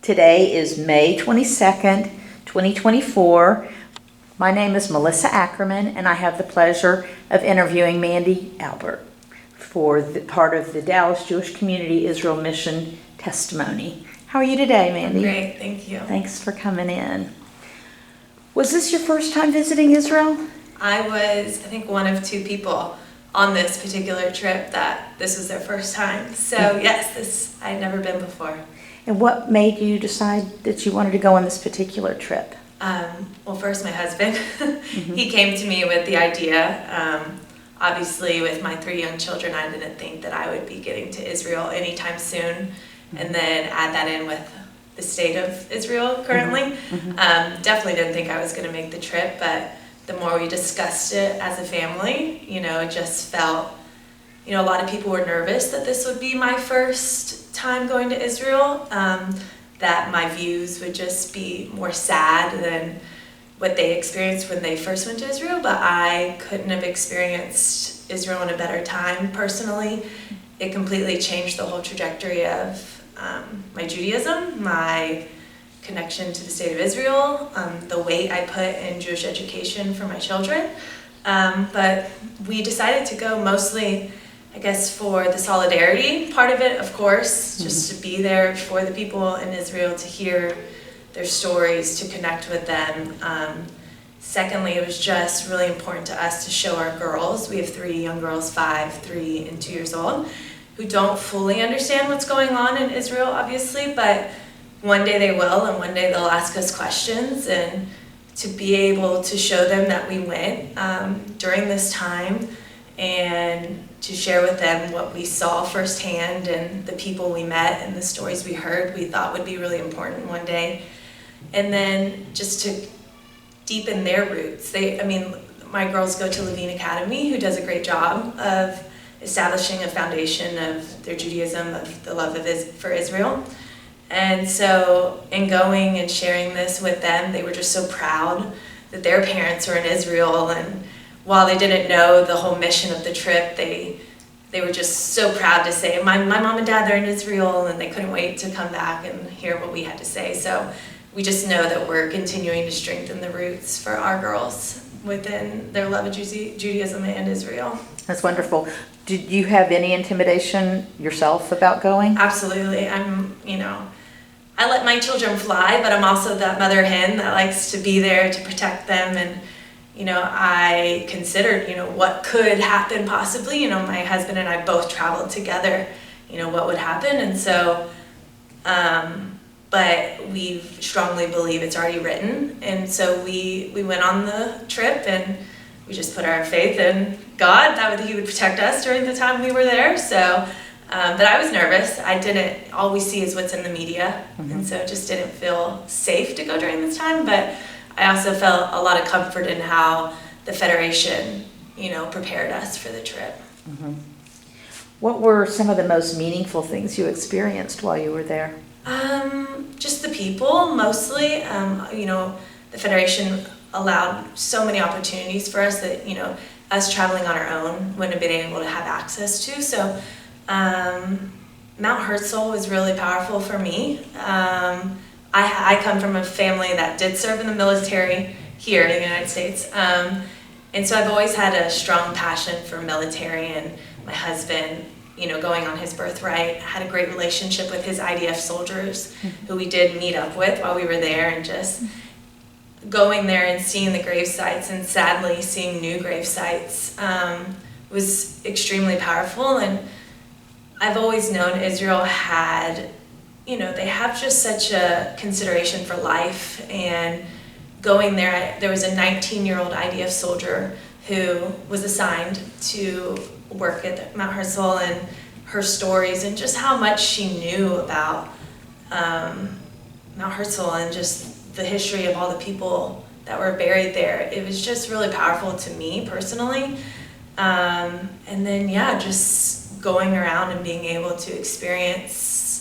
Today is May 22nd, 2024. My name is Melissa Ackerman, and I have the pleasure of interviewing Mandi Albert for the part of the Dallas Jewish Community Israel Mission testimony. How are you today, Mandi? Great, thank you. Thanks for coming in. Was this your first time visiting Israel? I was, I think, one of two people on this particular trip that this was their first time. So yes, I had never been before. And what made you decide that you wanted to go on this particular trip? Well, first, my husband. He came to me with the idea. Obviously, with my 3 young children, I didn't think that I would be getting to Israel anytime soon. And then add that in with the state of Israel currently. Definitely didn't think I was going to make the trip, but the more we discussed it as a family, it just felt, a lot of people were nervous that this would be my first time going to Israel, that my views would just be more sad than what they experienced when they first went to Israel, but I couldn't have experienced Israel in a better time personally. It completely changed the whole trajectory of my Judaism, my connection to the state of Israel, the weight I put in Jewish education for my children. But we decided to go mostly, I guess, for the solidarity part of it, of course, just to be there for the people in Israel, to hear their stories, to connect with them. Secondly, it was just really important to us to show our girls. We have 3 young girls, 5, 3, and 2 years old, who don't fully understand what's going on in Israel, obviously, but one day they will, and one day they'll ask us questions, and to be able to show them that we went during this time and to share with them what we saw firsthand and the people we met and the stories we heard, we thought would be really important one day. And then just to deepen their roots. My girls go to Levine Academy, who does a great job of establishing a foundation of their Judaism, of the love for Israel. And so in going and sharing this with them, they were just so proud that their parents were in Israel. And while they didn't know the whole mission of the trip, they were just so proud to say, my mom and dad, they're in Israel, and they couldn't wait to come back and hear what we had to say. So we just know that we're continuing to strengthen the roots for our girls within their love of Judaism and Israel. That's wonderful. Did you have any intimidation yourself about going? Absolutely. I let my children fly, but I'm also that mother hen that likes to be there to protect them. And, I considered, what could happen possibly. My husband and I both traveled together, what would happen. And so, but we strongly believe it's already written. And so we went on the trip, and we just put our faith in God that He would protect us during the time we were there. So, but I was nervous. All we see is what's in the media. And so it just didn't feel safe to go during this time. But I also felt a lot of comfort in how the Federation, prepared us for the trip. What were some of the most meaningful things you experienced while you were there? Just the people, mostly. The Federation allowed so many opportunities for us that, us traveling on our own wouldn't have been able to have access to. So Mount Herzl was really powerful for me. I come from a family that did serve in the military here in the United States. And so I've always had a strong passion for military, and my husband, going on his birthright, had a great relationship with his IDF soldiers who we did meet up with while we were there, and just going there and seeing the grave sites, and sadly seeing new grave sites, was extremely powerful. And I've always known Israel had, they have just such a consideration for life. And going there was a 19-year-old IDF soldier who was assigned to work at Mount Herzl, and her stories and just how much she knew about Mount Herzl and just the history of all the people that were buried there. It was just really powerful to me personally. And then, just going around and being able to experience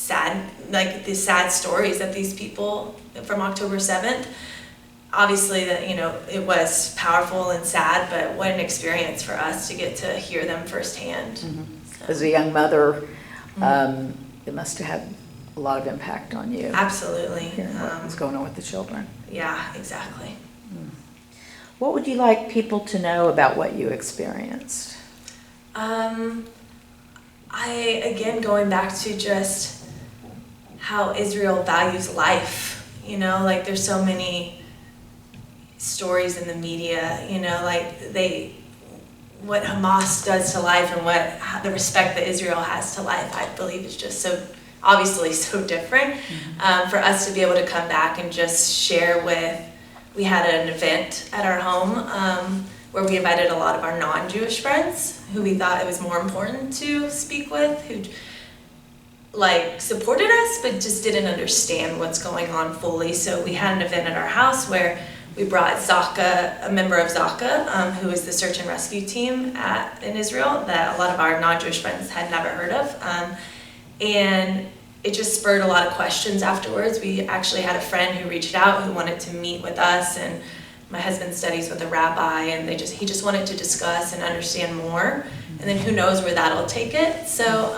the sad stories of these people from October 7th. Obviously, that it was powerful and sad, but what an experience for us to get to hear them firsthand. As a young mother, it must have a lot of impact on you. Absolutely. Hearing what was going on with the children. Yeah, exactly. What would you like people to know about what you experienced? Again, going back to just how Israel values life, like there's so many stories in the media, like what Hamas does to life and the respect that Israel has to life, I believe is just so, obviously so different. For us to be able to come back and just share we had an event at our home where we invited a lot of our non-Jewish friends who we thought it was more important to speak with, who supported us but just didn't understand what's going on fully. So we had an event at our house where we brought Zaka, a member of Zaka, who is the search and rescue team in Israel that a lot of our non-Jewish friends had never heard of. And it just spurred a lot of questions afterwards. We actually had a friend who reached out who wanted to meet with us, and my husband studies with a rabbi, and he just wanted to discuss and understand more. And then who knows where that'll take it. So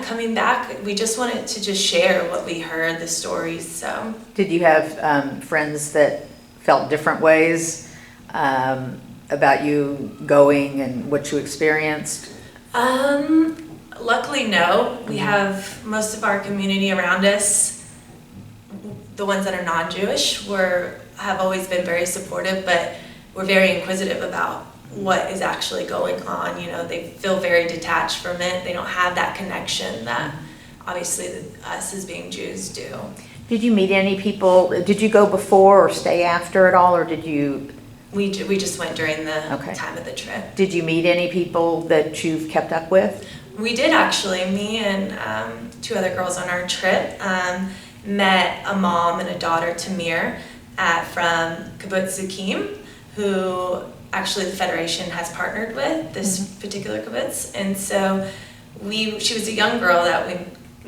coming back, we just wanted to just share what we heard, the stories. So did you have friends that felt different ways about you going and what you experienced? Luckily, no. We have most of our community around us, the ones that are non-Jewish, have always been very supportive, but we're very inquisitive about what is actually going on. They feel very detached from it. They don't have that connection that obviously us as being Jews do. Did you meet any people? Did you go before or stay after at all, or did you? We just went during the time of the trip. Did you meet any people that you've kept up with? We did actually. Me and two other girls on our trip met a mom and a daughter, Tamir, from Kibbutz Zukim, who actually the Federation has partnered with this particular kibbutz. And so she was a young girl that we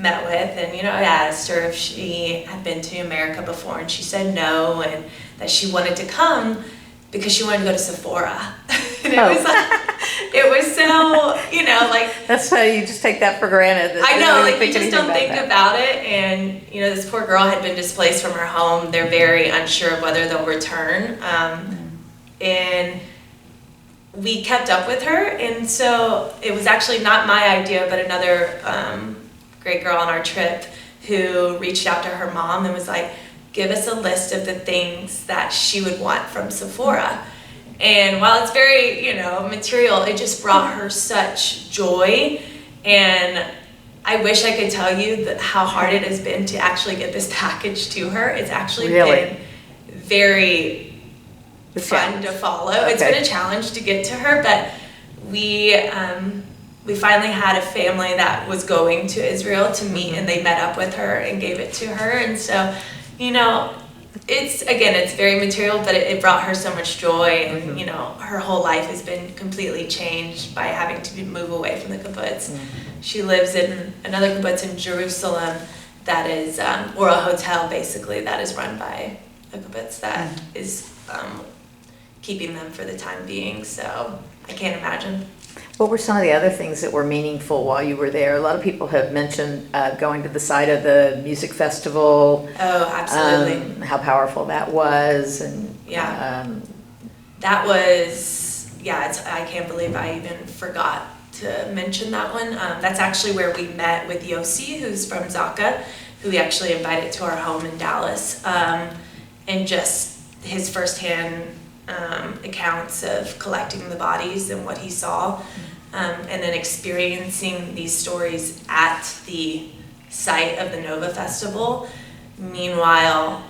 met with, and I asked her if she had been to America before, and she said no, and that she wanted to come because she wanted to go to Sephora. And it was so, That's how you just take that for granted. I know, you just don't think about it. And, this poor girl had been displaced from her home. They're very unsure of whether they'll return. And we kept up with her. And so it was actually not my idea, but another great girl on our trip who reached out to her mom and was like, give us a list of the things that she would want from Sephora. And while it's very, material, it just brought her such joy. And I wish I could tell you how hard it has been to actually get this package to her. It's actually been very fun to follow. Okay. It's been a challenge to get to her, but we finally had a family that was going to Israel to meet, and they met up with her and gave it to her. And so, it's very material, but it brought her so much joy, and her whole life has been completely changed by having to move away from the kibbutz. She lives in another kibbutz in Jerusalem that is, or a hotel basically, that is run by a kibbutz that is keeping them for the time being. So I can't imagine. What were some of the other things that were meaningful while you were there? A lot of people have mentioned going to the site of the music festival. Oh, absolutely. How powerful that was. And that was, I can't believe I even forgot to mention that one. That's actually where we met with Yossi, who's from Zaka, who we actually invited to our home in Dallas. And just his firsthand accounts of collecting the bodies and what he saw, and then experiencing these stories at the site of the Nova Festival. Meanwhile,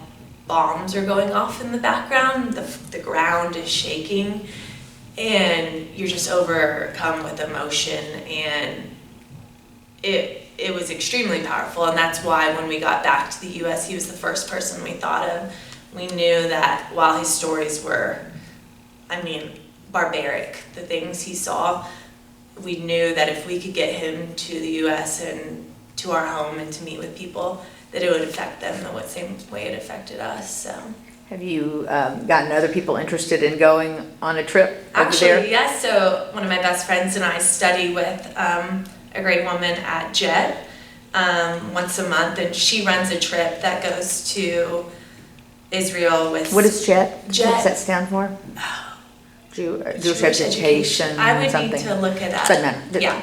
bombs are going off in the background, the ground is shaking, and you're just overcome with emotion, and it was extremely powerful. And that's why when we got back to the US, he was the first person we thought of. We knew that while his stories were, barbaric, the things he saw, we knew that if we could get him to the US and to our home and to meet with people, that it would affect them the same way it affected us. So. Have you gotten other people interested in going on a trip over Actually, there? yes. So one of my best friends and I study with a great woman at JET, once a month, and she runs a trip that goes to Israel with. What is JET? JET. What does that stand for? Jewish Education. I would something. need to look it up. Doesn't matter. Yeah.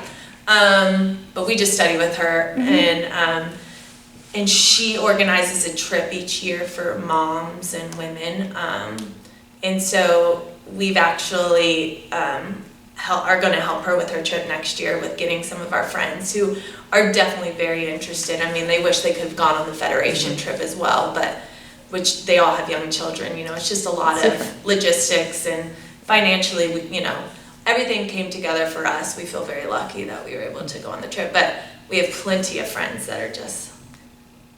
But we just study with her, and she organizes a trip each year for moms and women. And so we've actually are going to help her with her trip next year with getting some of our friends who are definitely very interested. I mean, they wish they could have gone on the Federation trip as well, but which they all have young children. You know, it's just a lot of logistics, and financially, everything came together for us. We feel very lucky that we were able to go on the trip, but we have plenty of friends that are just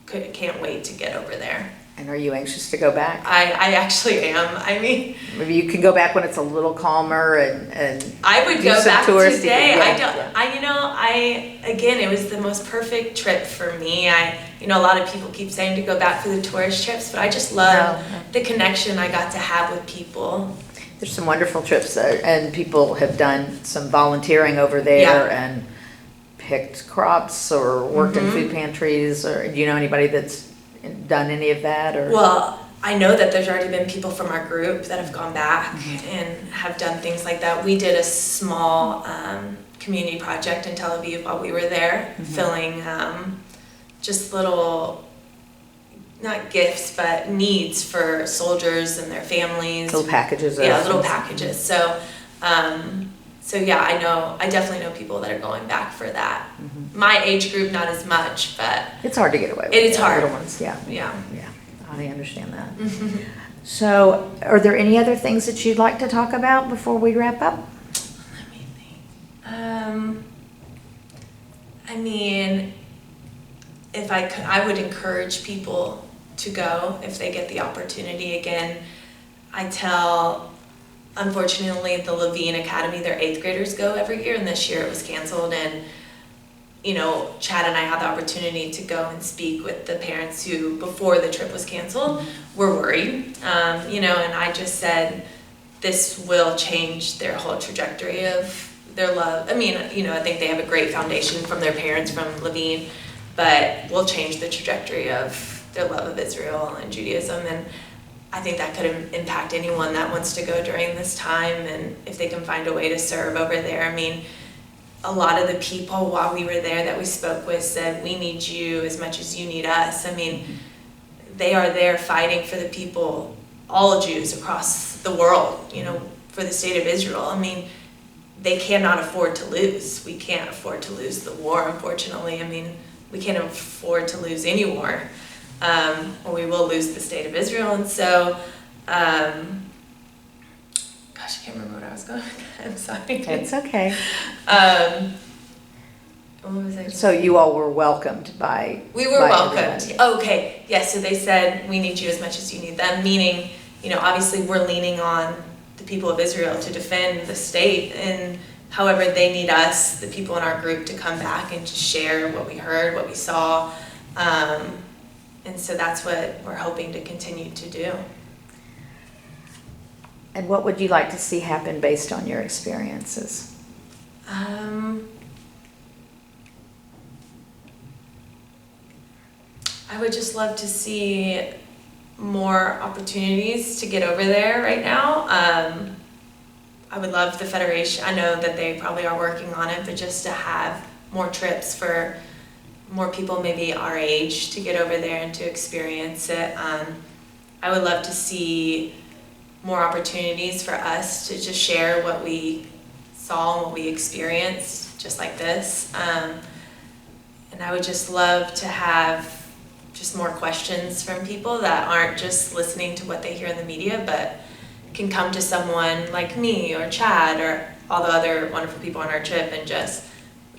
can't wait to get over there. And are you anxious to go back? I actually am. I mean, maybe you can go back when it's a little calmer and I would do go some back touristy today. things. Again, it was the most perfect trip for me. A lot of people keep saying to go back for the tourist trips, but I just love the connection I got to have with people. There's some wonderful trips there, and people have done some volunteering over there and picked crops or worked in food pantries. Or do you know anybody that's done any of that? Or well, I know that there's already been people from our group that have gone back and have done things like that. We did a small community project in Tel Aviv while we were there, filling just little, not gifts, but needs for soldiers and their families. Little packages. Little packages. So I definitely know people that are going back for that. My age group, not as much, but it's hard to get away with. It's hard. Little ones, yeah. Yeah. I understand that. So, are there any other things that you'd like to talk about before we wrap up? Let me think. I mean, if I could, I would encourage people to go if they get the opportunity. Again, unfortunately, the Levine Academy, their 8th graders go every year, and this year it was canceled. And Chad and I had the opportunity to go and speak with the parents who, before the trip was canceled, were worried. And I just said, this will change their whole trajectory of their love. I mean, I think they have a great foundation from their parents from Levine, but will change the trajectory of their love of Israel and Judaism. And I think that could impact anyone that wants to go during this time, and if they can find a way to serve over there. I mean, a lot of the people while we were there that we spoke with said, we need you as much as you need us. I mean, they are there fighting for the people, all Jews across the world, for the state of Israel. I mean, they cannot afford to lose. We can't afford to lose the war, unfortunately. I mean, we can't afford to lose any war. Or we will lose the state of Israel. And so, gosh, I can't remember what I was going with. I'm sorry. It's okay. What was I? So you all were welcomed by. We were welcomed. Everybody. Okay. Yes. So they said, we need you as much as you need them. Meaning, obviously we're leaning on the people of Israel to defend the state, and however they need us, the people in our group, to come back and to share what we heard, what we saw. And so that's what we're hoping to continue to do. And what would you like to see happen based on your experiences? I would just love to see more opportunities to get over there right now. I would love the Federation. I know that they probably are working on it, but just to have more trips for more people maybe our age to get over there and to experience it. I would love to see more opportunities for us to just share what we saw and what we experienced, just like this. And I would just love to have just more questions from people that aren't just listening to what they hear in the media, but can come to someone like me or Chad or all the other wonderful people on our trip and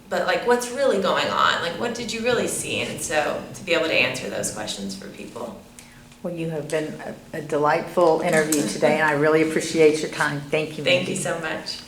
but like, what's really going on? Like, what did you really see? And so to be able to answer those questions for people. Well, you have been a delightful interview today, and I really appreciate your time. Thank you, Mandi. Thank you so much.